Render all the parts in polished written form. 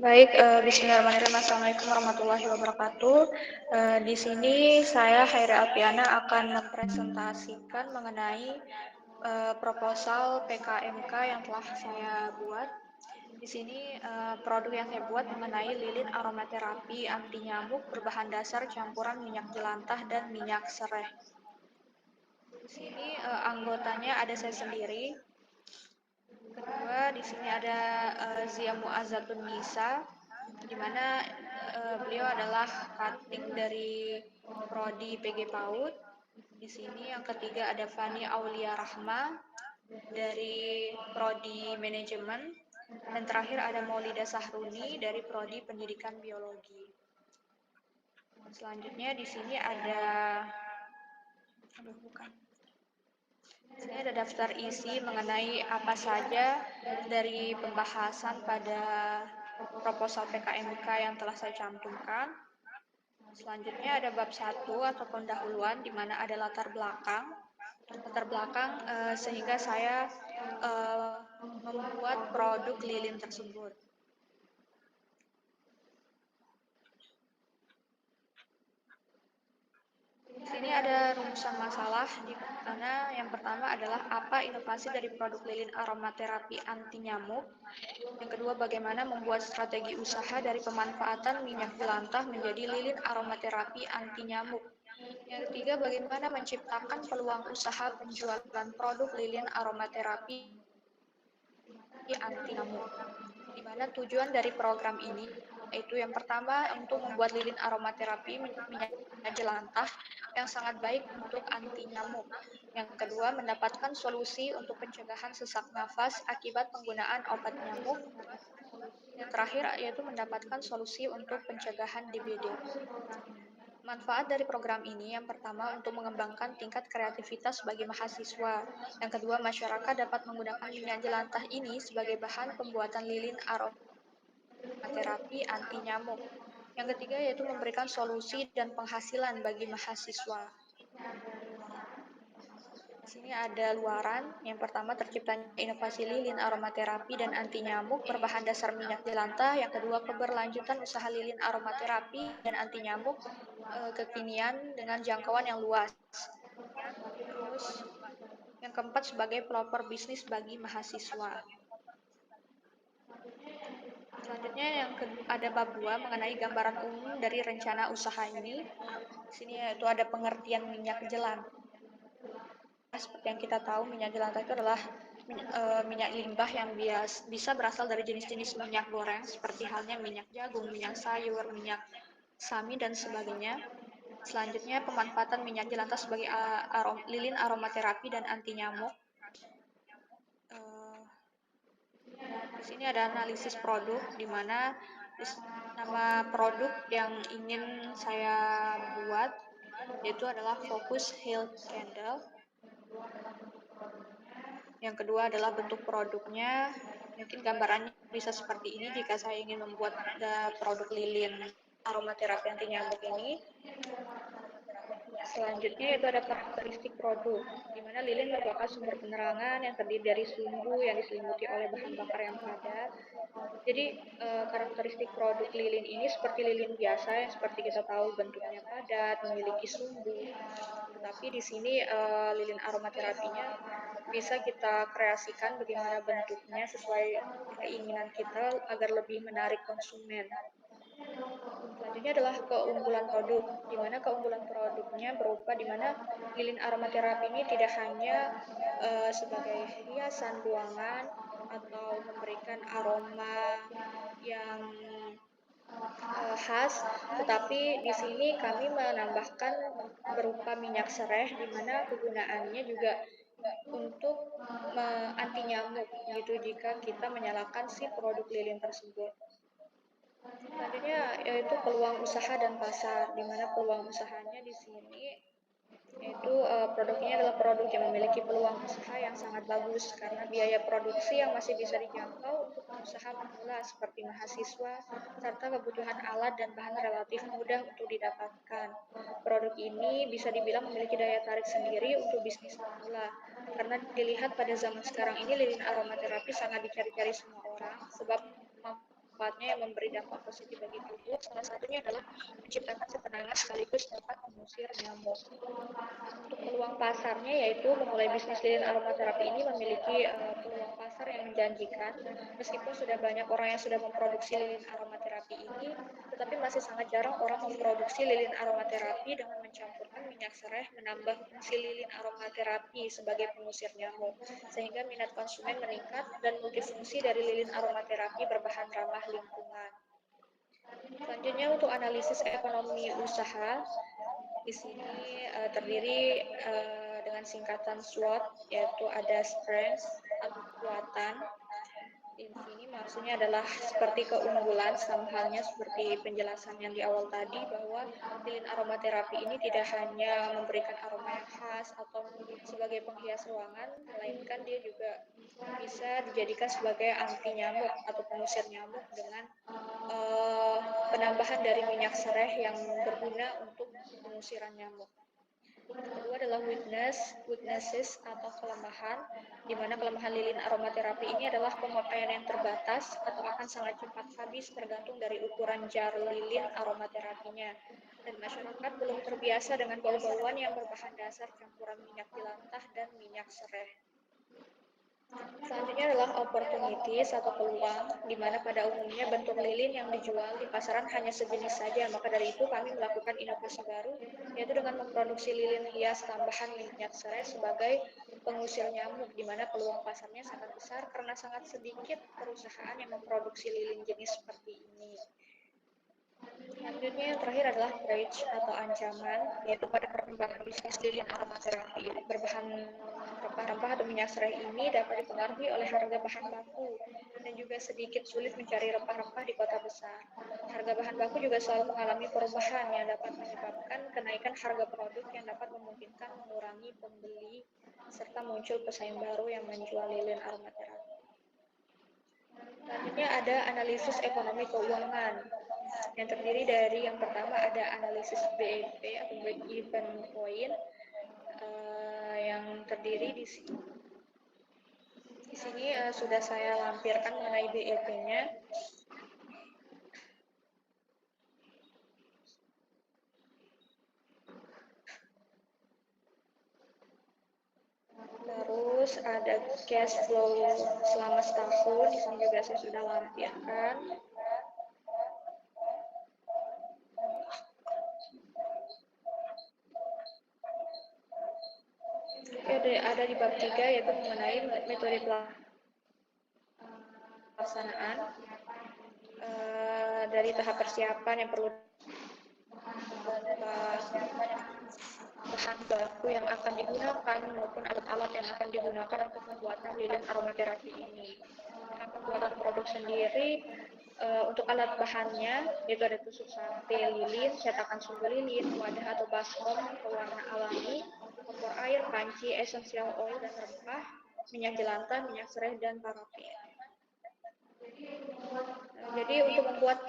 Baik, bismillahirrahmanirrahim. Assalamualaikum warahmatullahi wabarakatuh. Di sini saya Haira Alpiana akan mempresentasikan mengenai proposal PKMK yang telah saya buat. Di sini produk yang saya buat mengenai lilin aromaterapi anti nyamuk berbahan dasar campuran minyak jelantah dan minyak serai. Di sini anggotanya ada saya sendiri. Kedua, di sini ada Zia Muazzatun Nisa, di mana beliau adalah cutting dari prodi PG PAUD. Di sini yang ketiga ada Fani Aulia Rahma dari prodi manajemen, dan terakhir ada Maulida Sahruni dari prodi pendidikan biologi. Selanjutnya di sini ada Di sini ada daftar isi mengenai apa saja dari pembahasan pada proposal PKMK yang telah saya cantumkan. Selanjutnya ada bab 1 atau pendahuluan di mana ada latar belakang. Sehingga saya membuat produk lilin tersebut. Di sini ada rumusan masalah di mana yang pertama adalah apa inovasi dari produk lilin aromaterapi anti nyamuk. Yang kedua, bagaimana membuat strategi usaha dari pemanfaatan minyak jelantah menjadi lilin aromaterapi anti nyamuk. Yang ketiga, bagaimana menciptakan peluang usaha penjualan produk lilin aromaterapi anti nyamuk. Di mana tujuan dari program ini yaitu yang pertama untuk membuat lilin aromaterapi minyak jelantah yang sangat baik untuk anti nyamuk. Yang kedua, mendapatkan solusi untuk pencegahan sesak nafas akibat penggunaan obat nyamuk. Yang terakhir yaitu mendapatkan solusi untuk pencegahan DBD. Manfaat dari program ini yang pertama untuk mengembangkan tingkat kreativitas bagi mahasiswa. Yang kedua, masyarakat dapat menggunakan minyak jelantah ini sebagai bahan pembuatan lilin aromaterapi anti nyamuk. Yang ketiga yaitu memberikan solusi dan penghasilan bagi mahasiswa. Di sini ada luaran. Yang pertama, terciptanya inovasi lilin aromaterapi dan anti nyamuk berbahan dasar minyak jelantah. Yang kedua, keberlanjutan usaha lilin aromaterapi dan anti nyamuk kekinian dengan jangkauan yang luas. Terus yang keempat, sebagai pelopor bisnis bagi mahasiswa. Selanjutnya ada bab 2 mengenai gambaran umum dari rencana usaha ini. Di sini yaitu ada pengertian minyak jelantah. Seperti yang kita tahu, minyak jelantah itu adalah minyak limbah yang bisa berasal dari jenis-jenis minyak goreng seperti halnya minyak jagung, minyak sayur, minyak sami dan sebagainya. Selanjutnya, pemanfaatan minyak jelantah sebagai lilin aromaterapi dan anti nyamuk. Di sini ada analisis produk, di mana nama produk yang ingin saya buat yaitu adalah Focus Health Candle. Yang kedua adalah bentuk produknya. Mungkin gambarannya bisa seperti ini jika saya ingin membuat produk lilin aromaterapi anti nyamuk ini. Selanjutnya itu ada karakteristik produk, di mana lilin merupakan sumber penerangan yang terdiri dari sumbu yang diselimuti oleh bahan bakar yang padat. Jadi karakteristik produk lilin ini seperti lilin biasa yang seperti kita tahu bentuknya padat, memiliki sumbu. Tetapi di sini lilin aromaterapinya bisa kita kreasikan bagaimana bentuknya sesuai keinginan kita agar lebih menarik konsumen. Selanjutnya adalah keunggulan produk, di mana keunggulan produknya berupa di mana lilin aromaterapi ini tidak hanya sebagai hiasan ruangan atau memberikan aroma yang khas, tetapi di sini kami menambahkan berupa minyak serai, di mana kegunaannya juga untuk anti nyamuk, gitu jika kita menyalakan si produk lilin tersebut. Selanjutnya yaitu peluang usaha dan pasar, di mana peluang usahanya di sini yaitu produknya adalah produk yang memiliki peluang usaha yang sangat bagus karena biaya produksi yang masih bisa dijangkau untuk usaha pemula seperti mahasiswa serta kebutuhan alat dan bahan relatif mudah untuk didapatkan. Produk ini bisa dibilang memiliki daya tarik sendiri untuk bisnis pemula karena dilihat pada zaman sekarang ini lilin aromaterapi sangat dicari-cari semua orang sebab manfaatnya yang memberi dampak positif bagi tubuh, salah satunya adalah menciptakan ketenangan sekaligus dapat mengusir nyamuk. Untuk peluang pasarnya yaitu memulai bisnis lilin aromaterapi ini memiliki peluang pasar yang menjanjikan. Meskipun sudah banyak orang yang sudah memproduksi lilin aromaterapi ini, tetapi masih sangat jarang orang memproduksi lilin aromaterapi dengan mencampurkan minyak serai menambah fungsi lilin aromaterapi sebagai pengusir nyamuk, sehingga minat konsumen meningkat dan multifungsi dari lilin aromaterapi berbahan ramah lingkungan. Selanjutnya untuk analisis ekonomi usaha, di sini terdiri dengan singkatan SWOT, yaitu ada strength atau kekuatan. Di sini maksudnya adalah seperti keunggulan, sama halnya seperti penjelasan yang di awal tadi, bahwa lilin aromaterapi ini tidak hanya memberikan aroma yang khas atau sebagai penghias ruangan, melainkan dia juga bisa dijadikan sebagai anti nyamuk atau pengusir nyamuk dengan penambahan dari minyak serai yang berguna untuk pengusiran nyamuk. Yang kedua adalah weaknesses atau kelemahan, di mana kelemahan lilin aromaterapi ini adalah pemakaian yang terbatas atau akan sangat cepat habis tergantung dari ukuran jar lilin aromaterapinya. Dan masyarakat belum terbiasa dengan bau-bauan yang berbahan dasar campuran minyak jelantah dan minyak serai. Selanjutnya adalah opportunities atau peluang, di mana pada umumnya bentuk lilin yang dijual di pasaran hanya sejenis saja. Maka dari itu kami melakukan inovasi baru, yaitu dengan memproduksi lilin hias tambahan minyak serai sebagai pengusir nyamuk, di mana peluang pasarnya sangat besar karena sangat sedikit perusahaan yang memproduksi lilin jenis seperti ini. Selanjutnya yang terakhir adalah threat atau ancaman, yaitu pada perkembangan bisnis lilin aromaterapi berbahan rempah-rempah atau minyak serai ini dapat dipengaruhi oleh harga bahan baku dan juga sedikit sulit mencari rempah-rempah di kota besar. Harga bahan baku juga selalu mengalami perubahan yang dapat menyebabkan kenaikan harga produk yang dapat memungkinkan mengurangi pembeli serta muncul pesaing baru yang menjual lilin aromaterapi. Selanjutnya ada analisis ekonomi keuangan yang terdiri dari yang pertama ada analisis BEP atau break even point yang terdiri di sini. Di sini sudah saya lampirkan mengenai BEP-nya. Terus ada cash flow selama setahun, di sini juga saya sudah lampirkan. Ada di bab 3 yaitu mengenai metode pelaksanaan dari tahap persiapan yang perlu bahan baku yang akan digunakan maupun alat-alat yang akan digunakan untuk pembuatan lilin aromaterapi ini. Nah, pembuatan produk sendiri untuk alat bahannya yaitu ada tusuk sate lilin, cetakan sumber lilin, wadah atau baskom pewarna alami, kompor air, panci, essential oil dan rempah, minyak jelantah, minyak serai dan parafin. Jadi untuk membuat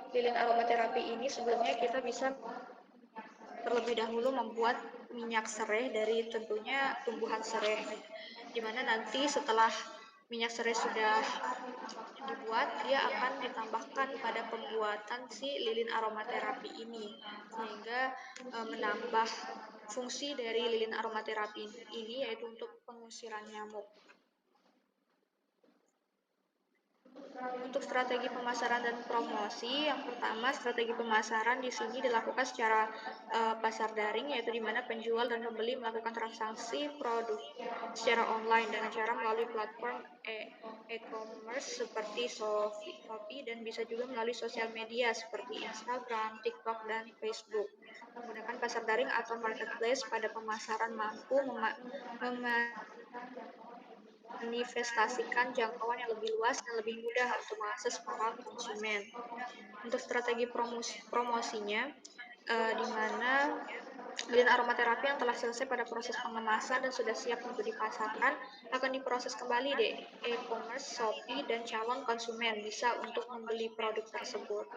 lilin aromaterapi ini sebelumnya kita bisa terlebih dahulu membuat minyak serai dari tentunya tumbuhan serai, di mana nanti setelah minyak serai sudah dibuat, dia akan ditambahkan pada pembuatan si lilin aromaterapi ini, sehingga menambah fungsi dari lilin aromaterapi ini yaitu untuk pengusiran nyamuk. Untuk strategi pemasaran dan promosi, yang pertama strategi pemasaran di sini dilakukan secara pasar daring, yaitu di mana penjual dan pembeli melakukan transaksi produk secara online dengan cara melalui platform e-commerce seperti Shopee dan bisa juga melalui sosial media seperti Instagram, TikTok, dan Facebook. Menggunakan pasar daring atau marketplace pada pemasaran mampu manifestasikan jangkauan yang lebih luas dan lebih mudah untuk mengakses para konsumen. Untuk strategi promosinya, di mana lilin aromaterapi yang telah selesai pada proses pengemasan dan sudah siap untuk dipasarkan akan diproses kembali di e-commerce, Shopee, dan calon konsumen bisa untuk membeli produk tersebut.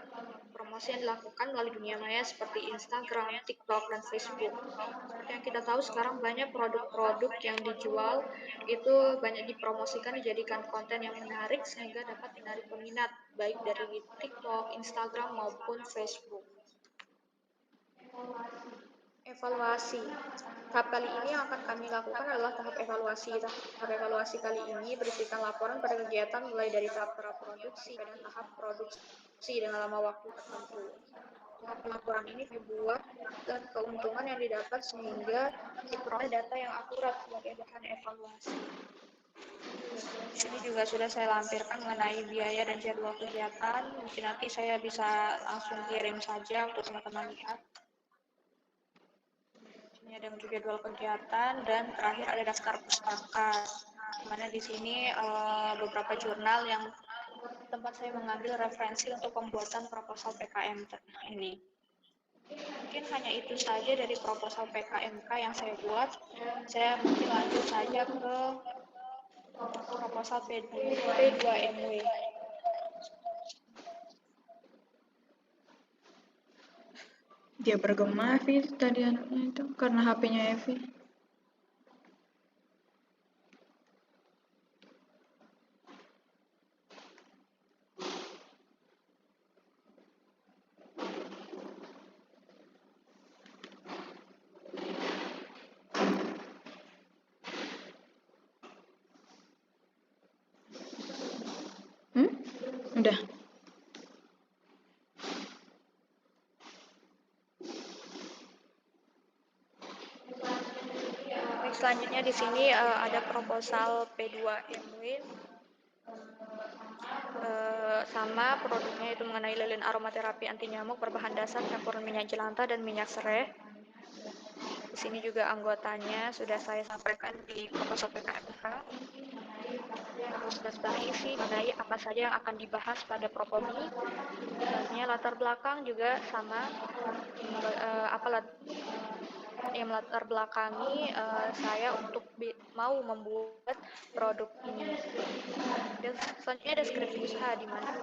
promosi yang dilakukan melalui dunia maya seperti Instagram, TikTok, dan Facebook. Seperti yang kita tahu sekarang banyak produk-produk yang dijual itu banyak dipromosikan dijadikan konten yang menarik sehingga dapat menarik peminat baik dari TikTok, Instagram maupun Facebook. Evaluasi. Tahap kali ini yang akan kami lakukan adalah tahap evaluasi. Tahap evaluasi kali ini berisikan laporan pada kegiatan mulai dari tahap praproduksi dan tahap produksi dengan lama waktu tertentu. Tahap laporan ini dibuat dan keuntungan yang didapat sehingga diperoleh data yang akurat sebagai bahan evaluasi. Di sini juga sudah saya lampirkan mengenai biaya dan jadwal kegiatan. Mungkin nanti saya bisa langsung kirim saja untuk teman-teman lihat. Ini ada untuk jadwal kegiatan dan terakhir ada daftar pustaka. Dimana di sini beberapa jurnal yang tempat saya mengambil referensi untuk pembuatan proposal PKM ini. Mungkin hanya itu saja dari proposal PKMK yang saya buat. Saya mungkin lanjut saja ke proposal P2MW. Dia bergema Evi tadi anaknya itu karena HP-nya Evi. Udah. Baik, selanjutnya di sini ada proposal P2MW sama produknya itu mengenai lilin aromaterapi anti nyamuk berbahan dasar campuran minyak jelantah dan minyak serai. Di sini juga anggotanya sudah saya sampaikan di proposal PKMK. Terus daftar isi mengenai apa saja yang akan dibahas pada propomi. Selanjutnya latar belakang juga sama, yang melatar belakangi saya untuk mau membuat produk ini. Dan selanjutnya deskripsi usaha di mana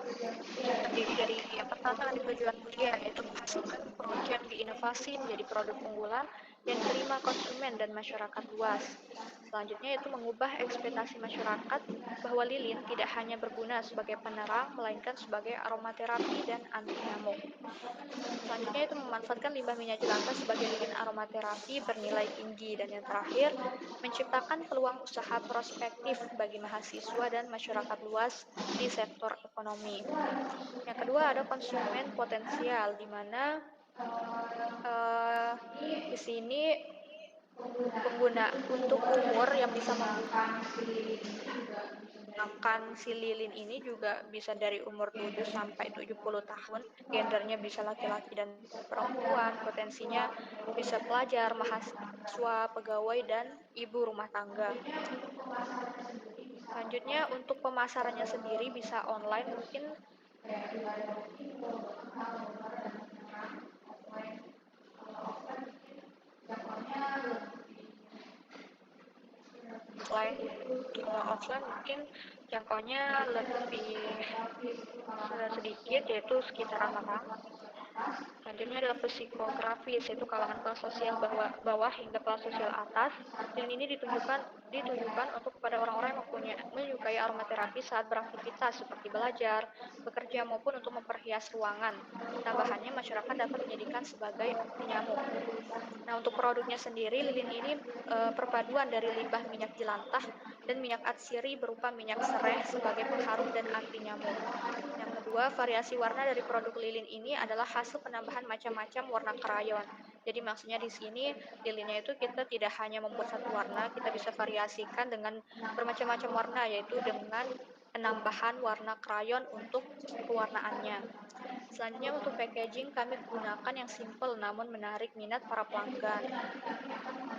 terdiri dari yang pertama ada tujuan mulia, yaitu menghasilkan produk diinovasi menjadi produk unggulan yang diterima konsumen dan masyarakat luas. Selanjutnya yaitu mengubah ekspektasi masyarakat bahwa lilin tidak hanya berguna sebagai penerang, melainkan sebagai aromaterapi dan anti nyamuk. Selanjutnya itu memanfaatkan limbah minyak jelantah sebagai lilin aromaterapi bernilai tinggi. Dan yang terakhir, menciptakan peluang usaha prospektif bagi mahasiswa dan masyarakat luas di sektor ekonomi. Yang kedua ada konsumen potensial, di mana di sini pengguna untuk umur yang bisa menggunakan si lilin ini juga bisa dari umur 7 sampai 70 tahun, gendernya bisa laki-laki dan perempuan, potensinya bisa pelajar, mahasiswa, pegawai, dan ibu rumah tangga. Selanjutnya untuk pemasarannya sendiri bisa online, mungkin offline mungkin jangkauannya lebih sedikit, yaitu sekitaran Malang. Selanjutnya adalah psikografis, yaitu kalangan kelas sosial bawah hingga kelas sosial atas. Dan ini ditujukan untuk kepada orang-orang yang menyukai aromaterapi saat beraktivitas seperti belajar, bekerja maupun untuk memperhias ruangan. Tambahannya masyarakat dapat menjadikan sebagai anti nyamuk. Nah, untuk produknya sendiri, lilin ini perpaduan dari limbah minyak jelantah dan minyak atsiri berupa minyak serai sebagai pengharum dan anti nyamuk. Yang kedua, variasi warna dari produk lilin ini adalah hasil penambahan macam-macam warna krayon. Jadi maksudnya di sini lilinnya itu kita tidak hanya membuat satu warna, kita bisa variasikan dengan bermacam-macam warna, yaitu dengan penambahan warna krayon untuk pewarnaannya. Selanjutnya untuk packaging kami gunakan yang simple namun menarik minat para pelanggan.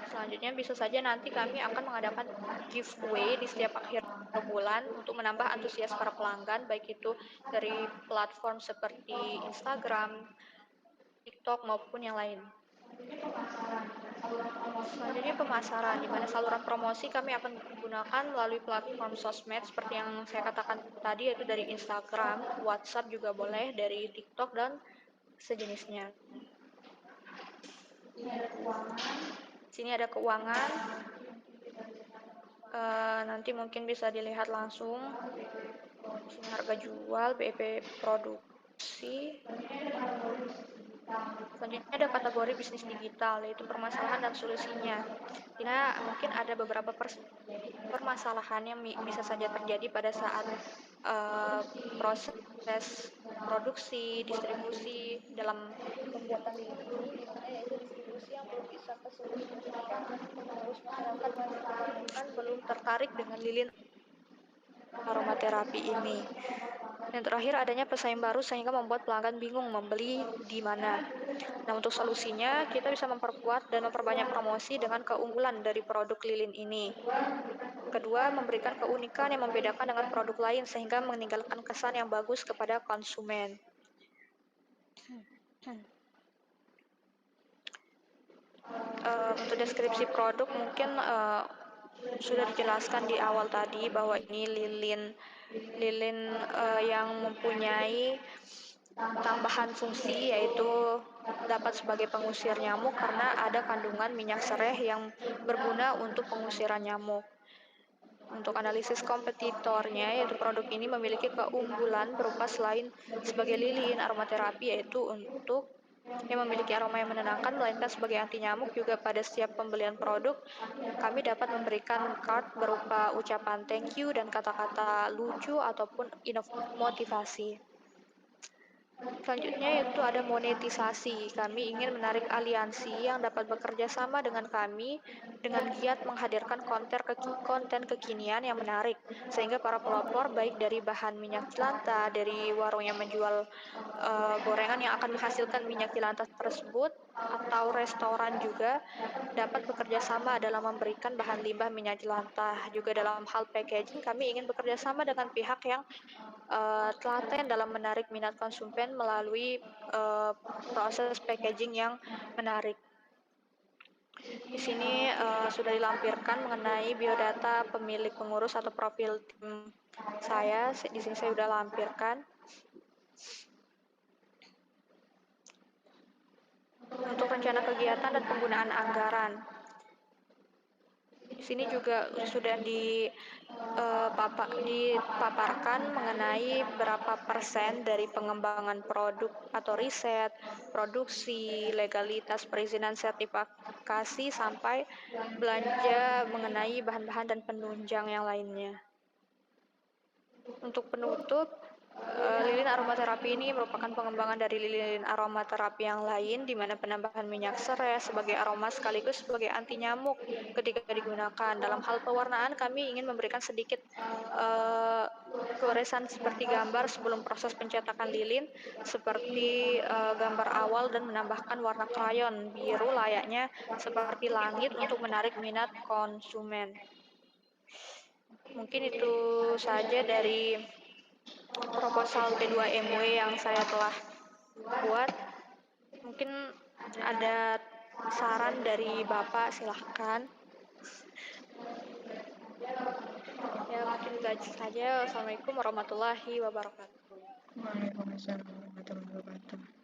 Selanjutnya bisa saja nanti kami akan mengadakan giveaway di setiap akhir bulan untuk menambah antusias para pelanggan, baik itu dari platform seperti Instagram, TikTok maupun yang lain. Selanjutnya pemasaran, di mana saluran promosi kami akan gunakan melalui platform sosmed seperti yang saya katakan tadi, yaitu dari Instagram, WhatsApp juga boleh, dari TikTok dan sejenisnya. Sini ada keuangan. Nanti mungkin bisa dilihat langsung. Sini harga jual, BEP produksi. Selanjutnya ada kategori bisnis digital, yaitu permasalahan dan solusinya. Ini mungkin ada beberapa permasalahan yang bisa saja terjadi pada saat proses produksi, distribusi dalam pembuatan lilin ini, di mana yaitu distribusi yang belum bisa ke seluruh pendidikan, terus masyarakat masih kebanyakan belum tertarik dengan lilin aromaterapi ini. Yang terakhir, adanya pesaing baru sehingga membuat pelanggan bingung membeli di mana. Nah, untuk solusinya, kita bisa memperkuat dan memperbanyak promosi dengan keunggulan dari produk lilin ini. Kedua, memberikan keunikan yang membedakan dengan produk lain sehingga meninggalkan kesan yang bagus kepada konsumen. Untuk deskripsi produk mungkin sudah dijelaskan di awal tadi bahwa ini lilin yang mempunyai tambahan fungsi, yaitu dapat sebagai pengusir nyamuk karena ada kandungan minyak sereh yang berguna untuk pengusiran nyamuk. Untuk analisis kompetitornya, yaitu produk ini memiliki keunggulan berupa selain sebagai lilin aromaterapi, yaitu untuk yang memiliki aroma yang menenangkan, melainkan sebagai anti nyamuk. Juga pada setiap pembelian produk, kami dapat memberikan card berupa ucapan thank you dan kata-kata lucu ataupun motivasi. Selanjutnya yaitu ada monetisasi. Kami ingin menarik aliansi yang dapat bekerja sama dengan kami dengan giat menghadirkan konten kekinian yang menarik, sehingga para pelopor baik dari bahan minyak jelantah, dari warung yang menjual gorengan yang akan menghasilkan minyak jelantah tersebut, atau restoran juga dapat bekerja sama dalam memberikan bahan limbah minyak jelantah. Juga dalam hal packaging, kami ingin bekerja sama dengan pihak yang telaten dalam menarik minat konsumen melalui proses packaging yang menarik. Di sini sudah dilampirkan mengenai biodata pemilik pengurus atau profil tim saya. Di sini saya sudah lampirkan. Untuk rencana kegiatan dan penggunaan anggaran. Di sini juga sudah dipaparkan mengenai berapa persen dari pengembangan produk atau riset, produksi, legalitas perizinan sertifikasi, sampai belanja mengenai bahan-bahan dan penunjang yang lainnya. Untuk penutup, lilin aromaterapi ini merupakan pengembangan dari lilin aromaterapi yang lain, di mana penambahan minyak serai sebagai aroma sekaligus sebagai anti nyamuk ketika digunakan. Dalam hal pewarnaan, kami ingin memberikan sedikit goresan seperti gambar sebelum proses pencetakan lilin, seperti gambar awal, dan menambahkan warna krayon biru layaknya seperti langit untuk menarik minat konsumen. Mungkin itu saja dari proposal P2MW yang saya telah buat. Mungkin ada saran dari Bapak, silahkan. Ya, mungkin itu saja. Assalamualaikum warahmatullahi wabarakatuh. Waalaikumsalam warahmatullahi wabarakatuh.